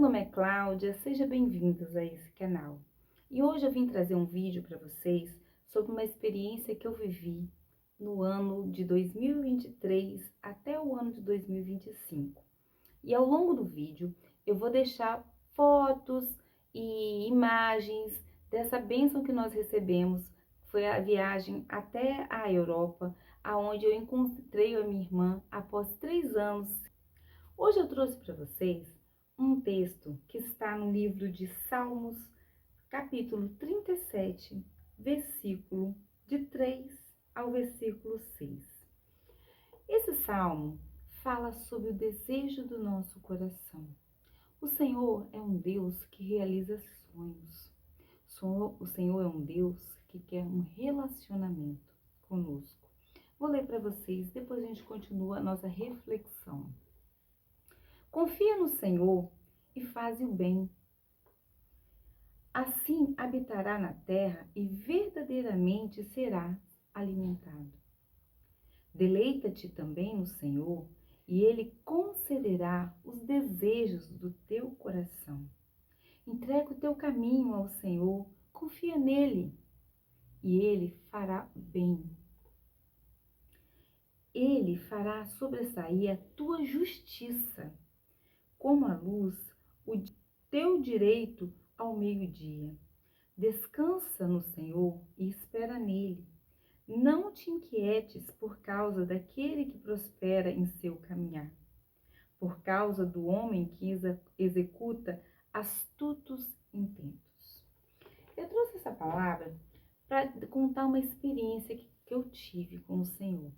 nome é Cláudia, sejam bem-vindos a esse canal. E hoje eu vim trazer um vídeo para vocês sobre uma experiência que eu vivi no ano de 2023 até o ano de 2025. E ao longo do vídeo eu vou deixar fotos e imagens dessa bênção que nós recebemos. Foi a viagem até a Europa, aonde eu encontrei a minha irmã após 3 anos. Hoje eu trouxe para vocês um texto que está no livro de Salmos, capítulo 37, versículo de 3 ao versículo 6. Esse salmo fala sobre o desejo do nosso coração. O Senhor é um Deus que realiza sonhos. O Senhor é um Deus que quer um relacionamento conosco. Vou ler para vocês, depois a gente continua a nossa reflexão. Confia no Senhor e faze o bem. Assim habitará na terra e verdadeiramente será alimentado. Deleita-te também no Senhor e Ele concederá os desejos do teu coração. Entrega o teu caminho ao Senhor, confia nele e Ele fará bem. Ele fará sobressair a tua justiça, como a luz, o teu direito ao meio-dia. Descansa no Senhor e espera nele. Não te inquietes por causa daquele que prospera em seu caminhar, por causa do homem que executa astutos intentos. Eu trouxe essa palavra para contar uma experiência que eu tive com o Senhor.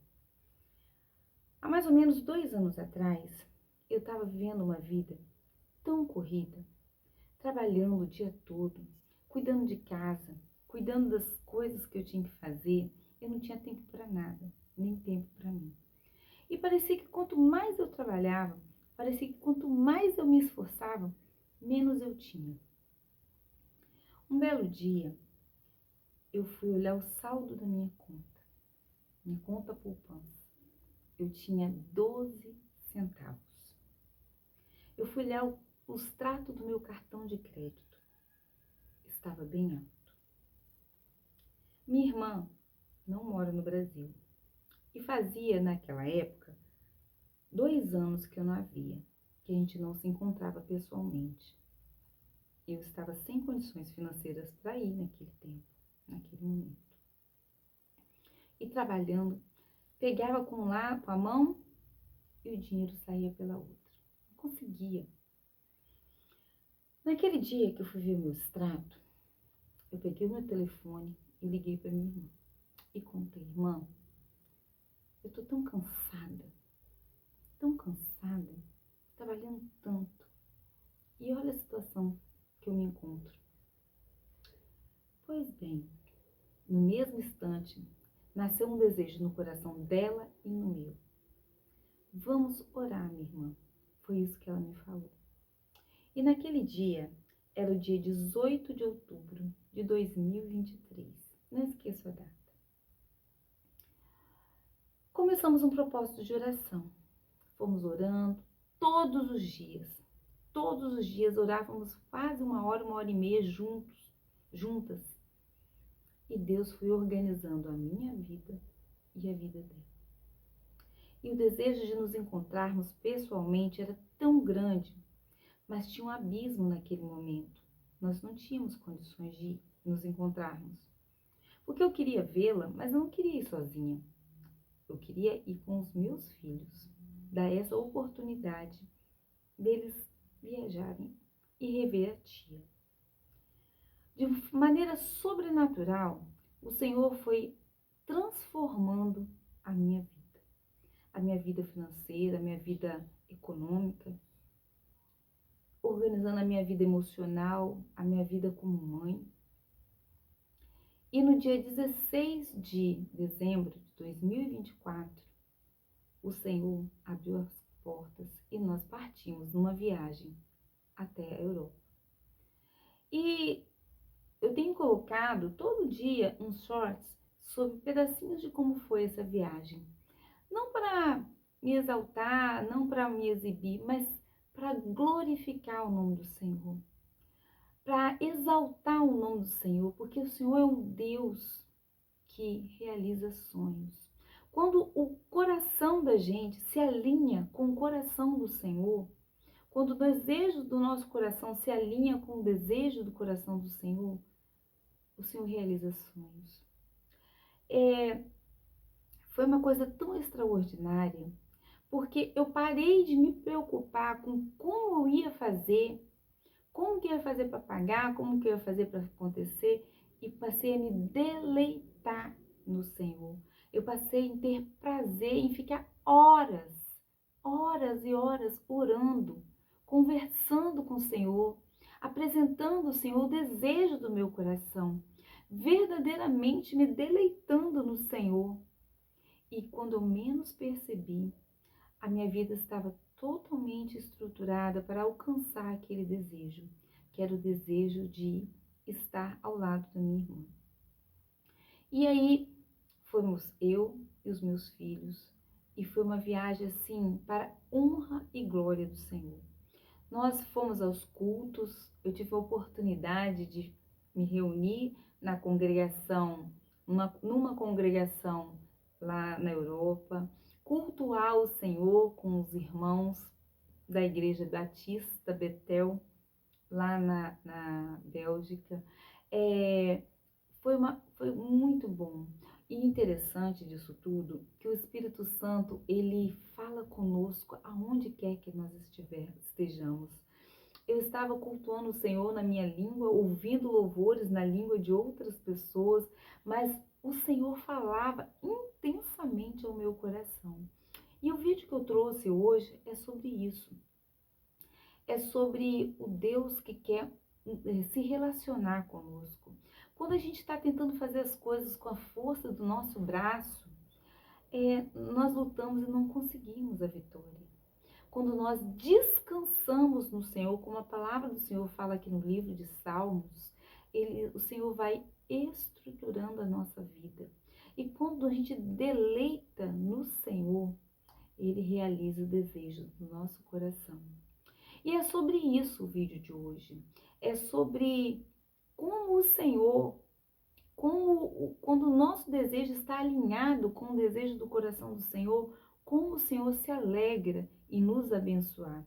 Há mais ou menos 2 anos atrás, eu estava vivendo uma vida tão corrida, trabalhando o dia todo, cuidando de casa, cuidando das coisas que eu tinha que fazer. Eu não tinha tempo para nada, nem tempo para mim. E parecia que quanto mais eu trabalhava, parecia que quanto mais eu me esforçava, menos eu tinha. Um belo dia, eu fui olhar o saldo da minha conta poupança. Eu tinha 12 centavos. Eu fui olhar o extrato do meu cartão de crédito. Estava bem alto. Minha irmã não mora no Brasil. E fazia, naquela época, 2 anos que eu não a via, que a gente não se encontrava pessoalmente. Eu estava sem condições financeiras para ir naquele tempo, naquele momento. E trabalhando, pegava com a mão e o dinheiro saía pela outra. Não conseguia. Naquele dia que eu fui ver o meu extrato, eu peguei o meu telefone e liguei para minha irmã. E contei: irmã, eu tô tão cansada, trabalhando tanto. E olha a situação que eu me encontro. Pois bem, no mesmo instante, nasceu um desejo no coração dela e no meu. Vamos orar, minha irmã. Foi isso que ela me falou. E naquele dia, era o dia 18 de outubro de 2023. Não esqueço a data. Começamos um propósito de oração. Fomos orando todos os dias. Todos os dias orávamos quase 1 hora e meia juntas. E Deus foi organizando a minha vida e a vida dela. E o desejo de nos encontrarmos pessoalmente era tão grande, mas tinha um abismo naquele momento. Nós não tínhamos condições de nos encontrarmos. Porque eu queria vê-la, mas eu não queria ir sozinha. Eu queria ir com os meus filhos, dar essa oportunidade deles viajarem e rever a tia. De maneira sobrenatural, o Senhor foi transformando a minha vida financeira, a minha vida econômica, organizando a minha vida emocional, a minha vida como mãe. E no dia 16 de dezembro de 2024, o Senhor abriu as portas e nós partimos numa viagem até a Europa. E eu tenho colocado todo dia uns shorts sobre pedacinhos de como foi essa viagem. Não para me exaltar, não para me exibir, mas para glorificar o nome do Senhor, para exaltar o nome do Senhor, porque o Senhor é um Deus que realiza sonhos. Quando o coração da gente se alinha com o coração do Senhor, quando o desejo do nosso coração se alinha com o desejo do coração do Senhor, o Senhor realiza sonhos. Foi uma coisa tão extraordinária, porque eu parei de me preocupar com como eu ia fazer, como que eu ia fazer para pagar, como que eu ia fazer para acontecer, e passei a me deleitar no Senhor. Eu passei a ter prazer em ficar horas, horas e horas orando, conversando com o Senhor, apresentando ao Senhor o desejo do meu coração, verdadeiramente me deleitando no Senhor. E quando eu menos percebi, a minha vida estava totalmente estruturada para alcançar aquele desejo, que era o desejo de estar ao lado da minha irmã. E aí fomos eu e os meus filhos, e foi uma viagem assim para honra e glória do Senhor. Nós fomos aos cultos, eu tive a oportunidade de me reunir na congregação, numa congregação lá na Europa, cultuar o Senhor com os irmãos da Igreja Batista Betel, lá na Bélgica. Foi muito bom. E interessante disso tudo, que o Espírito Santo, ele fala conosco aonde quer que nós estejamos. Eu estava cultuando o Senhor na minha língua, ouvindo louvores na língua de outras pessoas, mas o Senhor falava intensamente ao meu coração. E o vídeo que eu trouxe hoje é sobre isso. É sobre o Deus que quer se relacionar conosco. Quando a gente está tentando fazer as coisas com a força do nosso braço, nós lutamos e não conseguimos a vitória. Quando nós descansamos no Senhor, como a palavra do Senhor fala aqui no livro de Salmos, o Senhor vai estruturando a nossa vida. E quando a gente deleita no Senhor, Ele realiza o desejo do nosso coração. E é sobre isso o vídeo de hoje. É sobre como o Senhor, quando o nosso desejo está alinhado com o desejo do coração do Senhor, como o Senhor se alegra em nos abençoar.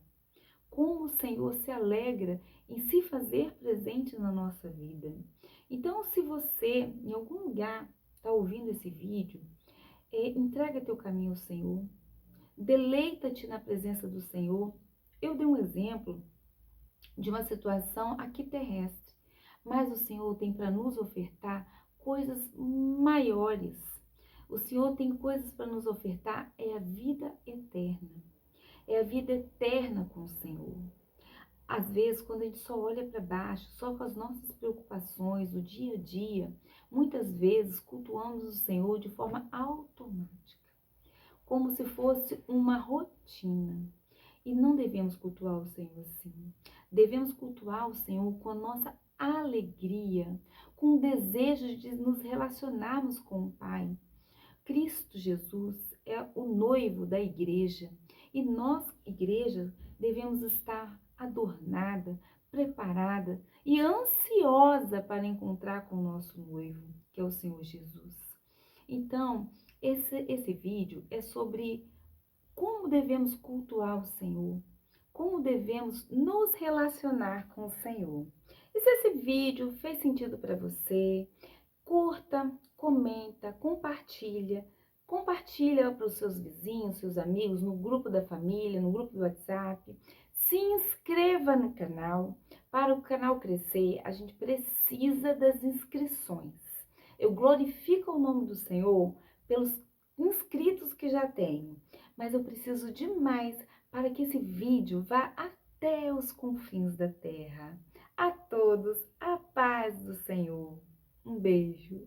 Como o Senhor se alegra em se fazer presente na nossa vida. Então, se você, em algum lugar, está ouvindo esse vídeo, entrega teu caminho ao Senhor. Deleita-te na presença do Senhor. Eu dei um exemplo de uma situação aqui terrestre, mas o Senhor tem para nos ofertar coisas maiores. O Senhor tem coisas para nos ofertar, é a vida eterna. É a vida eterna com o Senhor. Às vezes, quando a gente só olha para baixo, só com as nossas preocupações do dia a dia, muitas vezes cultuamos o Senhor de forma automática, como se fosse uma rotina. E não devemos cultuar o Senhor assim. Devemos cultuar o Senhor com a nossa alegria, com o desejo de nos relacionarmos com o Pai. Cristo Jesus é o noivo da igreja e nós, igreja, devemos estar adornada, preparada e ansiosa para encontrar com o nosso noivo, que é o Senhor Jesus. Então, esse vídeo é sobre como devemos cultuar o Senhor, como devemos nos relacionar com o Senhor. E se esse vídeo fez sentido para você, curta, comenta, compartilha para os seus vizinhos, seus amigos, no grupo da família, no grupo do WhatsApp. Se inscreva no canal. Para o canal crescer, a gente precisa das inscrições. Eu glorifico o nome do Senhor pelos inscritos que já tenho, mas eu preciso de mais para que esse vídeo vá até os confins da terra. A todos, a paz do Senhor. Um beijo.